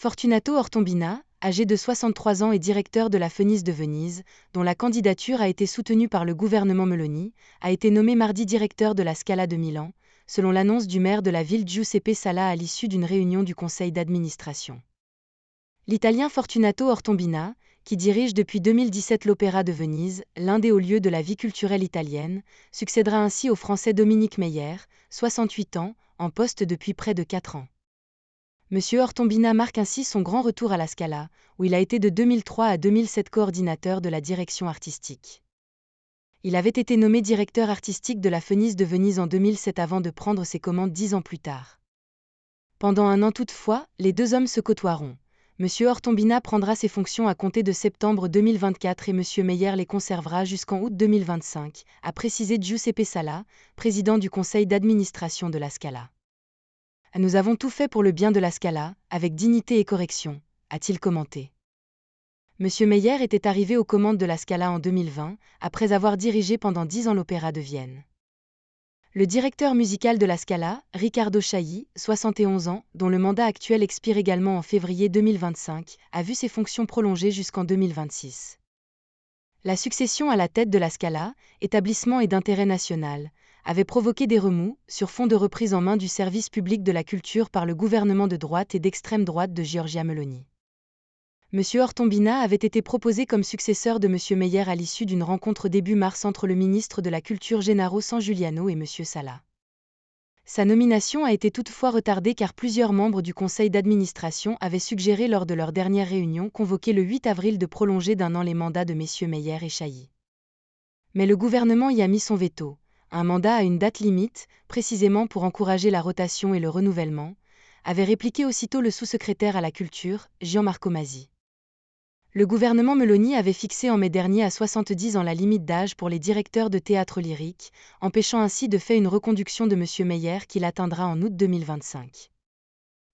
Fortunato Ortombina, âgé de 63 ans et directeur de la Fenice de Venise, dont la candidature a été soutenue par le gouvernement Meloni, a été nommé mardi directeur de la Scala de Milan, selon l'annonce du maire de la ville Giuseppe Sala à l'issue d'une réunion du conseil d'administration. L'Italien Fortunato Ortombina, qui dirige depuis 2017 l'Opéra de Venise, l'un des hauts lieux de la vie culturelle italienne, succédera ainsi au Français Dominique Meyer, 68 ans, en poste depuis près de 4 ans. Monsieur Ortombina marque ainsi son grand retour à la Scala, où il a été de 2003 à 2007 coordinateur de la direction artistique. Il avait été nommé directeur artistique de la Fenice de Venise en 2007 avant de prendre ses commandes 10 ans plus tard. Pendant un an toutefois, les deux hommes se côtoieront. Monsieur Ortombina prendra ses fonctions à compter de septembre 2024 et Monsieur Meyer les conservera jusqu'en août 2025, a précisé Giuseppe Sala, président du conseil d'administration de la Scala. Nous avons tout fait pour le bien de la Scala, avec dignité et correction, a-t-il commenté. Monsieur Meyer était arrivé aux commandes de la Scala en 2020, après avoir dirigé pendant 10 ans l'Opéra de Vienne. Le directeur musical de la Scala, Riccardo Chailly, 71 ans, dont le mandat actuel expire également en février 2025, a vu ses fonctions prolongées jusqu'en 2026. La succession à la tête de la Scala, établissement et d'intérêt national, avait provoqué des remous, sur fond de reprise en main du service public de la culture par le gouvernement de droite et d'extrême droite de Giorgia Meloni. Monsieur Ortombina avait été proposé comme successeur de Monsieur Meyer à l'issue d'une rencontre début mars entre le ministre de la Culture Gennaro Sangiuliano et Monsieur Sala. Sa nomination a été toutefois retardée car plusieurs membres du conseil d'administration avaient suggéré lors de leur dernière réunion convoquée le 8 avril de prolonger d'1 an les mandats de messieurs Meyer et Chailly. Mais le gouvernement y a mis son veto, un mandat à une date limite, précisément pour encourager la rotation et le renouvellement, avait répliqué aussitôt le sous-secrétaire à la culture, Gianmarco Masi. Le gouvernement Meloni avait fixé en mai dernier à 70 ans la limite d'âge pour les directeurs de théâtre lyrique, empêchant ainsi de fait une reconduction de Monsieur Meyer qui l'atteindra en août 2025.